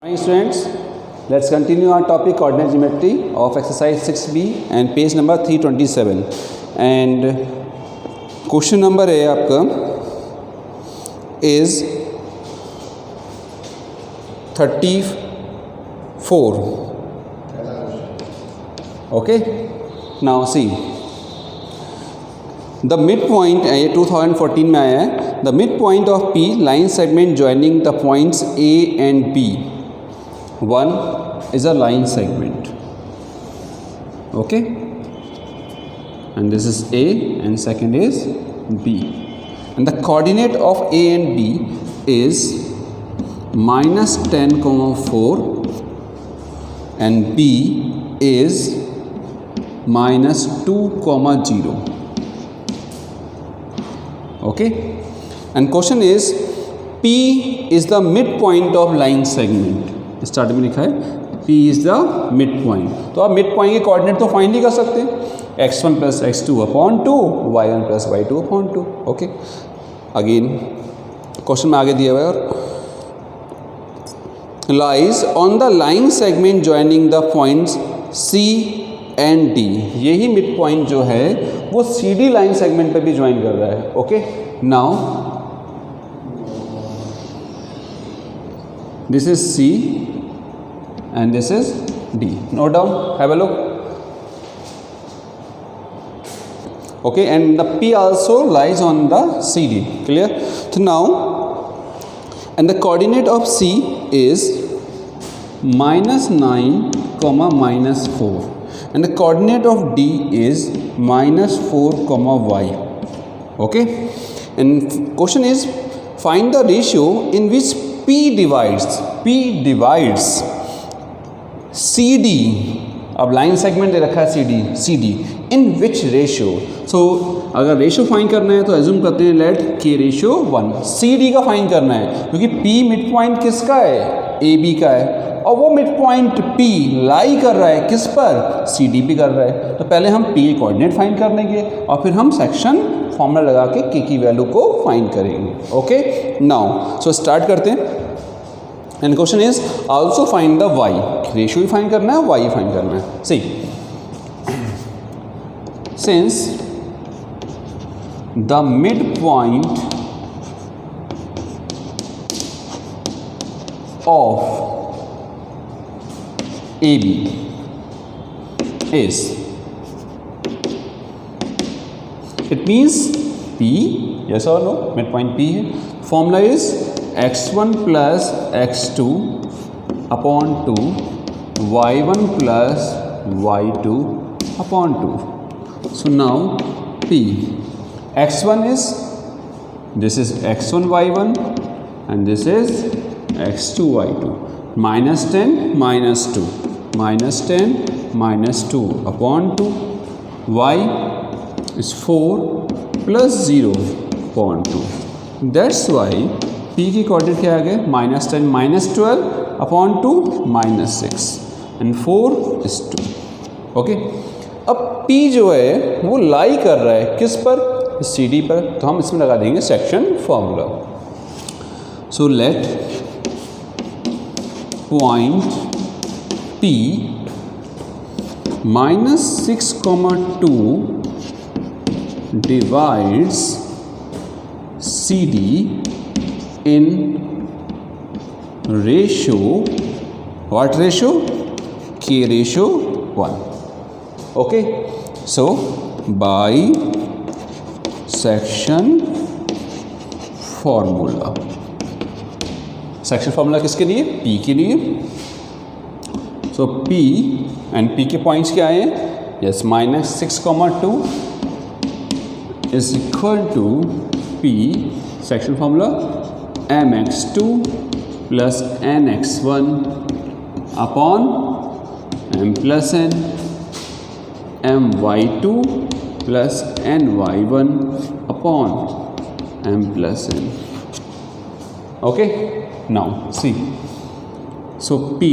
Hi students, let's continue our topic coordinate geometry of exercise 6b and page number 327 and question number है आपका is 34. Okay, now see the midpoint ये 2014 में आया है. The midpoint of P line segment joining the points A and B. One is a line segment, okay, and this is A and second is B, and the coordinate of A and B is -10,4 and B is -2,0. Okay, and question is P is the midpoint of line segment. Start में लिखा है P is the mid point. तो आप mid point के coordinate तो find ही कर सकते हैं, x1 + x2 upon 2, y1 + y2 upon 2. Okay, again question में आगे दिया हुआ है और lies on the line segment joining the points C and D. यही मिड पॉइंट जो है वो CD लाइन सेगमेंट पे भी ज्वाइन कर रहा है. Okay, now this is C and this is D. Note down, have a look. Okay, and the P also lies on the CD. Clear? So now, and the coordinate of C is -9, -4, and the coordinate of D is -4, y. Okay, and question is find the ratio in which P divides CD. अब line segment दे रखा है CD in which ratio. सो अगर ratio find करना है तो assume करते हैं late K ratio 1. CD का फाइंड करना है क्योंकि P मिड पॉइंट किसका है, AB का है, और वो मिड पॉइंट P लाई कर रहा है किस पर, CD पे कर रहा है. तो पहले हम P के कोऑर्डिनेट फाइंड कर लेंगे और फिर हम सेक्शन फॉर्मूला लगा के K की वैल्यू को फाइंड करेंगे. ओके, नाउ सो स्टार्ट करते हैं. And question is also find the y. Ratio ही फाइंड करना है, y ही फाइंड करना है. See since the mid point of AB is, it means P, yes or no, mid point P है. Formula is x1 + x2 upon 2, y1 + y2 upon 2. So now P, x1 is, this is x1 y1 and this is x2 y2. -10 -2, -10 -2 upon 2, y is 4 + 0 upon 2. That's why P की coordinate क्या आ गया, -10 -12 upon 2 -6 and 4 is 2. Okay, अब P जो है वो लाई कर रहा है किस पर, CD पर. तो हम इसमें लगा देंगे section formula. So let point P -6,2 divides CD in ratio, what ratio, K ratio 1. Okay, so by section formula. Section formula किसके लिए, P के लिए. सो P एंड P के पॉइंट्स क्या हैं, yes, -6,2 is equal to P, section formula mx2 + nx1 upon m + n, my2 + ny1 upon m + n. Okay, now see, so P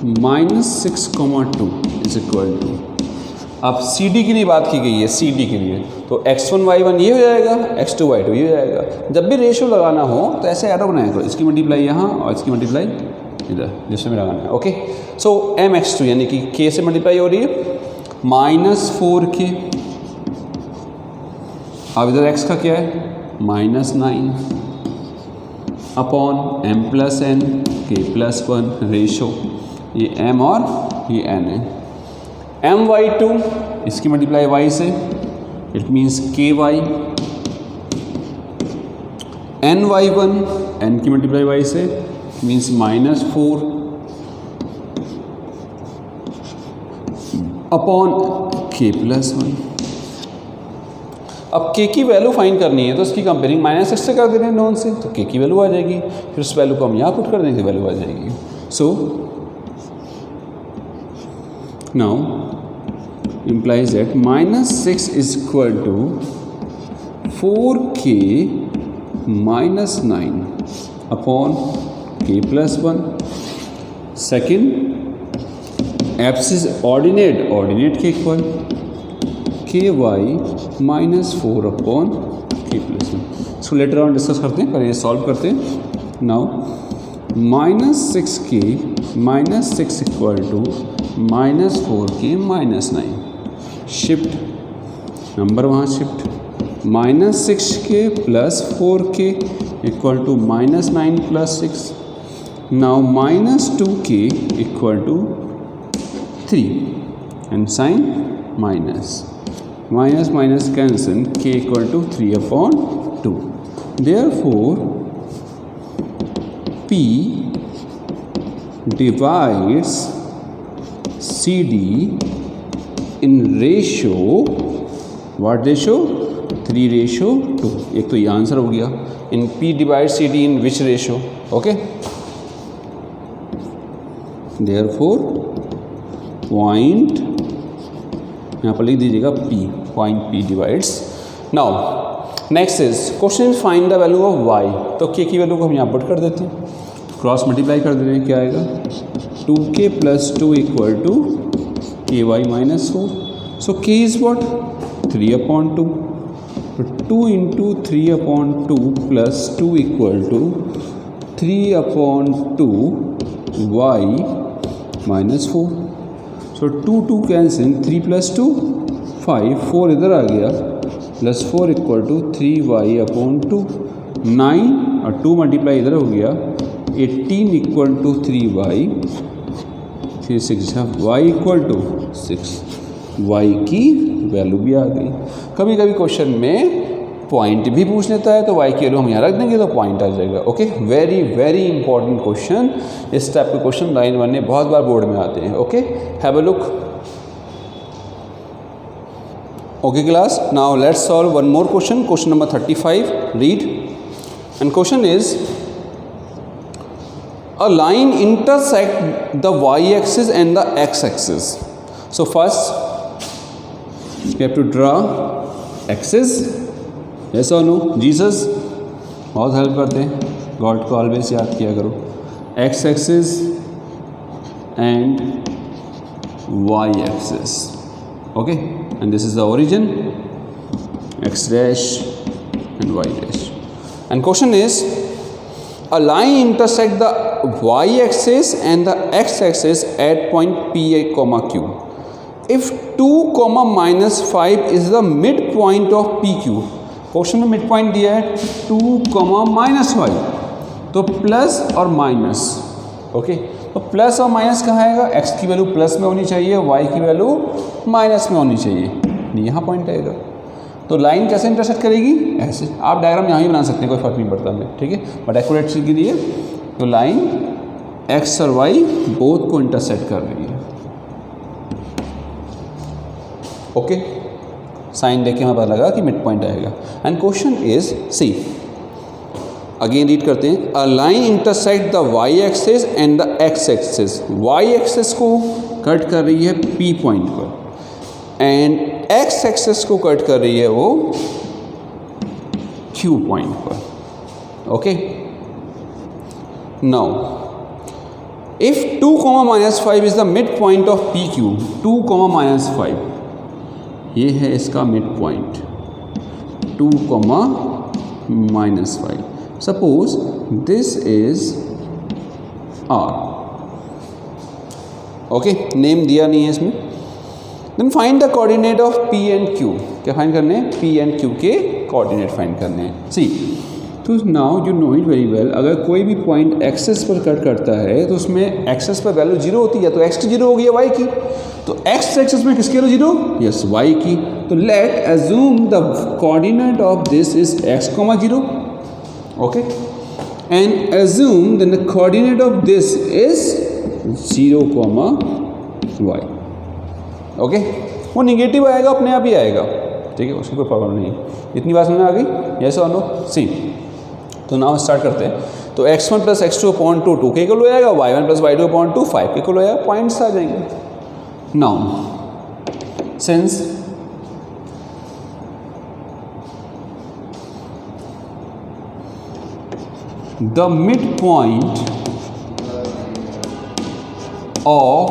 -6,2 is equal to, अब CD के लिए बात की गई है, CD के लिए तो x1 y1 ये हो जाएगा, x2 y2 ये हो जाएगा. जब भी रेशियो लगाना हो तो ऐसे एरो बनाया करो, इसकी मल्टीप्लाई यहाँ और इसकी मल्टीप्लाई इधर जिसमें भी लगाना है। ओके, सो mx2 यानी कि k से मल्टीप्लाई हो रही है -4k, अब इधर x का क्या है -9 अपॉन m+n k+1 रेशो, ये m और ये n है। my2 इसकी मल्टीप्लाई y से, it means ky, ny1 n की मल्टीप्लाई y से मीन्स -4 अपॉन k+1। अब k की वैल्यू फाइंड करनी है तो इसकी कंपेयरिंग -x से कर दे रहे हैं नॉन से, तो k की वैल्यू आ जाएगी, फिर उस वैल्यू को हम यहाँ पुट कर देंगे, वैल्यू आ जाएगी। So now implies that -6 is equal to 4k -9 upon k+1। Second abscess ordinate के इक्वल ky -4 अपॉन k+1। इसको लेटर ऑन डिस्कस करते हैं, पहले ये सॉल्व करते हैं। Now -6k -6 equal to -4k -9, shift number वहाँ shift, -6k + 4k equal to -9 + 6। Now -2k equal to 3 and sign minus cancel, k equal to 3/2। Therefore p divides CD in ratio, what ratio 3:2। एक तो ये answer हो गया, in P divide CD in which ratio. Okay, therefore point यहाँ पर लिख दीजिएगा P, point P divides. Now next is question, find the value of y। तो k की वैल्यू को हम यहाँ पुट कर देते हैं, क्रॉस मल्टीप्लाई कर दे रहे हैं, क्या आएगा 2k + 2 equal to ky -4। So k is what 3/2, तो 2 × 3/2 + 2 equal to 3/2 y -4। So 2 cancel, 3 + 2 5, 4 इधर आ गया, +4 इक्वल टू 3y/2, 9 और 2 मल्टीप्लाई इधर हो गया, 18 इक्वल टू 3y, फिर 6 y इक्वल टू 6, y की वैल्यू भी आ गई। कभी कभी क्वेश्चन में पॉइंट भी पूछ लेता है, तो y की वैल्यू हम यहाँ रख देंगे तो पॉइंट आ जाएगा। Okay, very very important question, इस टाइप के क्वेश्चन लाइन 1 में बहुत बार बोर्ड में आते हैं। Okay, have a look. Okay class, now let's solve one more question, question number 35, read. And question is a line intersect the y-axis and the x-axis. So first you have to draw axis, yes or no? Jesus बहुत help करते हैं, God को always याद किया करो। x-axis and y-axis, okay, and this is the origin, x dash and y dash. And question is, a line intersect the y-axis and the x-axis at point P, Q. If 2, -5 is the midpoint of PQ. Question में mid point दिया है 2, -5, तो plus और minus. Okay, तो plus और minus कहाँ आएगा, x की वैल्यू प्लस में होनी चाहिए, y की वैल्यू माइनस में होनी चाहिए, यहाँ पॉइंट आएगा। तो लाइन कैसे इंटरसेक्ट करेगी, ऐसे। आप डायग्राम यहाँ ही बना सकते हैं, कोई फर्क नहीं पड़ता हमें, ठीक है, बट एक्यूरेसी के लिए तो लाइन x और y बोथ को इंटरसेक्ट कर रही है। ओके, साइन देख के हमें पता लगा कि मिड पॉइंट आएगा। And question is, see again read करते हैं, a line intersect the y axis and the x axis. y axis को कट कर रही है P पॉइंट पर, एंड x एक्सिस को कट कर रही है वो Q पॉइंट पर। Okay, now if 2, -5 is the mid point of PQ, 2, -5 ये है इसका mid point, 2, -5। Suppose this is R, okay, name दिया नहीं है इसमें। Then find the coordinate of P and Q. क्या फाइंड करने हैं? पी एंड क्यू के कोऑर्डिनेट फाइंड करने हैं। सी, तो now you know it very well, अगर कोई भी पॉइंट एक्सेस पर कट करता है तो उसमें एक्सेस पर वैल्यू जीरो होती है, तो एक्स की जीरो होगी या वाई की? तो एक्स एक्सेस में किसकी वैल्यू जीरो? यस, वाई की। तो let assume the coordinate of this is X comma zero, okay, and assume then the coordinate of this is zero comma Y, okay. वो negative आएगा, अपने आप ही आएगा, ठीक है, उसकी कोई प्रॉब्लम नहीं है। इतनी बात समझ में आ गई? यस और नो? सी, तो नाउ स्टार्ट करते हैं। तो x1 प्लस x2 अपॉन 2 2 के किलो आएगा, y1 प्लस y2 अपॉन 2 5 के किलो आएगा, पॉइंट्स आ जाएंगे। Now since the mid point of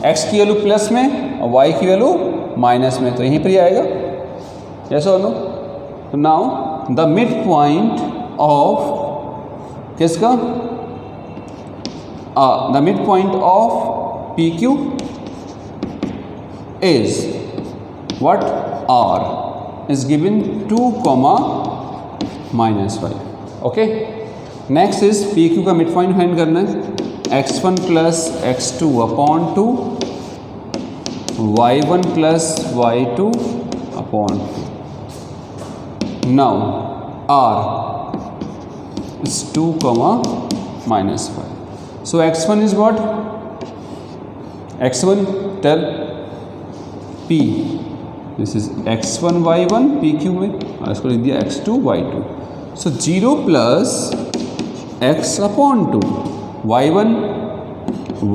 x की वैल्यू प्लस में और y की वैल्यू माइनस में, तो यहीं पर ही आएगा। यस और नो? तो now the mid point of किसका? The mid point of P Q is what? r is given 2 comma minus Y, okay. Next is P Q का मिड पॉइंट फाइंड करना है। x1 plus x2 upon 2 y1 plus y2 upon 2। Now r is 2 comma minus 5. So x1 is what? x1, tell p. This is x1 y1 pq में, और इसको लिख दिया x2 y2. So 0 plus x upon 2 y1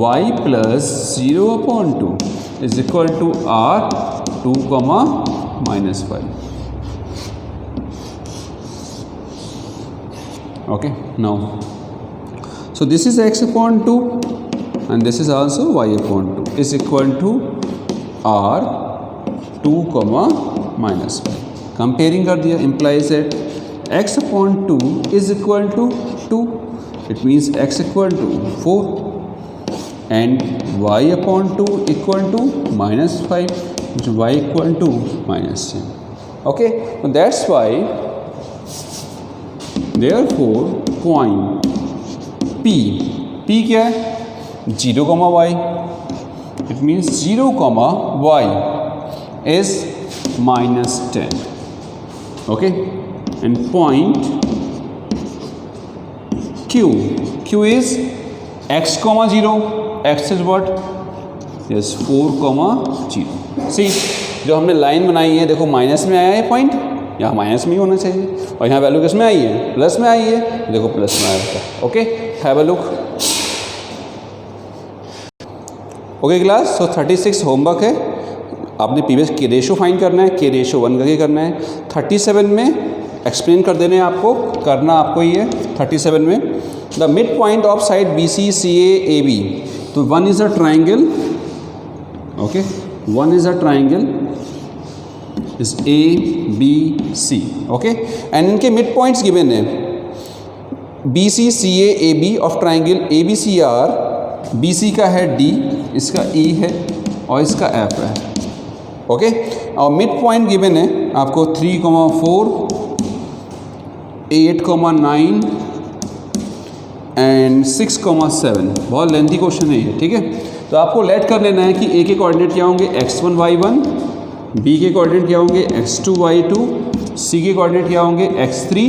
y plus 0 upon 2 is equal to r 2 comma minus 5. Okay, now so this is x upon 2 and this is also y upon 2 is equal to r 2 comma minus 5. Comparing कर दिया, implies that x upon 2 is equal to 2, it means x equal to 4 and y upon 2 equal to minus 5, which y equal to minus 10. Okay, so that's why therefore point P क्या है? 0 comma y, it means 0 comma y is minus 10, okay, and point Q is x comma 0, x is what? yes 4 comma 0. see, जो हमने line बनाई है, देखो minus में आया है पॉइंट, यहाँ माइनस में ही होना चाहिए, और यहाँ वैल्यू किस में आई है? प्लस में आई है, देखो प्लस में आया था। Okay, have a look. Okay class, so 36 homework है, आपने पीवीएस के रेशो फाइंड करना है, के रेशो 1 करके करना है। 37 में एक्सप्लेन कर देने आपको, करना आपको ही है। 37 में the mid point of side B C C A B, तो 1 is a triangle, okay, 1 is a triangle is A, B, C, okay, and इनके मिड पॉइंट्स गिवन है B C C A A B of triangle A B C R, B C का है D, इसका E है और इसका F है, okay, और मिड पॉइंट गिवन है आपको 3,4, 8,9 एंड 6,7। बहुत लेंथी क्वेश्चन है ये, ठीक है। तो आपको लेट कर लेना है कि A के कोऑर्डिनेट क्या होंगे? x1 y1, B के कोऑर्डिनेट क्या होंगे? x2 y2, C के कोऑर्डिनेट क्या होंगे? x3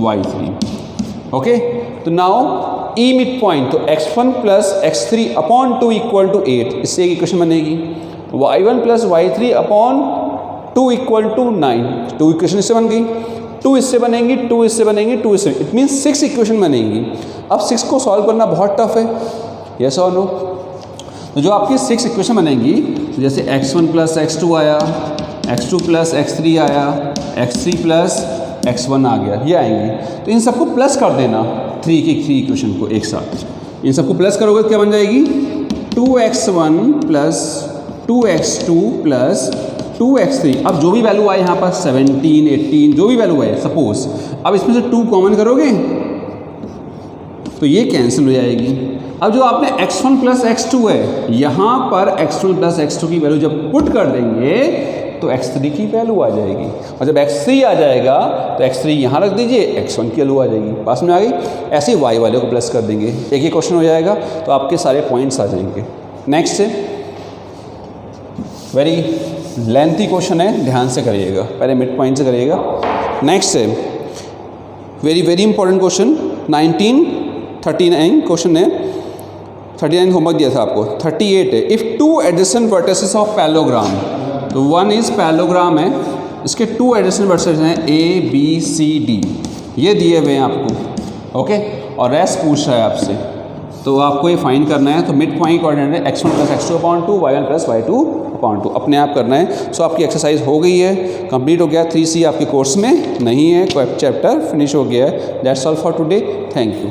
y3, okay. तो नाउ E मिड पॉइंट, तो x1 plus x3 upon 2 equal to 8, इससे एक इक्वेशन बनेगी। y1 plus y3 upon 2 equal to 9, 2 equation इससे बन गई, 2 इससे बनेंगी, 2 इससे बनेंगी, 2 इससे, इट मीन्स 6 इक्वेशन बनेंगी। अब 6 को सॉल्व करना बहुत टफ है, यस और नो? तो जो आपकी 6 इक्वेशन बनेंगी, तो जैसे x1 प्लस x2 आया, x2 प्लस x3 आया, x3 प्लस x1 आ गया, ये आएंगी। तो इन सबको प्लस कर देना, 3 की 3 इक्वेशन को एक साथ, इन सबको प्लस करोगे तो क्या बन जाएगी? 2x1 plus 2x2 plus 2x3। अब जो भी वैल्यू आए यहाँ पर 17, 18, जो भी वैल्यू है सपोज, अब इसमें से 2 कॉमन करोगे तो ये कैंसिल हो जाएगी। अब जो आपने x1 प्लस x2 है, यहाँ पर x1 प्लस x2 की वैल्यू जब पुट कर देंगे तो x3 की वैल्यू आ जाएगी, और जब x3 आ जाएगा तो x3 यहाँ रख दीजिए, x1 की वैल्यू आ जाएगी, पास में आ गई। ऐसे ही y वाले को प्लस कर देंगे, एक ही क्वेश्चन हो जाएगा, तो आपके सारे पॉइंट्स आ जाएंगे। नेक्स्ट है वेरी लेंथी क्वेश्चन है, ध्यान से करिएगा, पहले मिड पॉइंट से करिएगा। नेक्स्ट है very very important question 1939 question है, 39 होमवर्क दिया था आपको। 38 है, if two adjacent vertices of parallelogram, तो वन इज पैरेललोग्राम है, इसके टू एडजेसेंट वर्टिसेस हैं A B C D, ये दिए हुए हैं आपको, ओके, और रेस्ट पूछ रहा है आपसे, तो आपको ये फाइंड करना है। तो मिड पॉइंट कोऑर्डिनेट है x1 plus x2/2 y1 plus y2/2, अपने आप करना है। सो आपकी एक्सरसाइज हो गई है, कंप्लीट हो गया। 3C आपके कोर्स में नहीं है, कोई चैप्टर फिनिश हो गया है। That's all for today, thank you.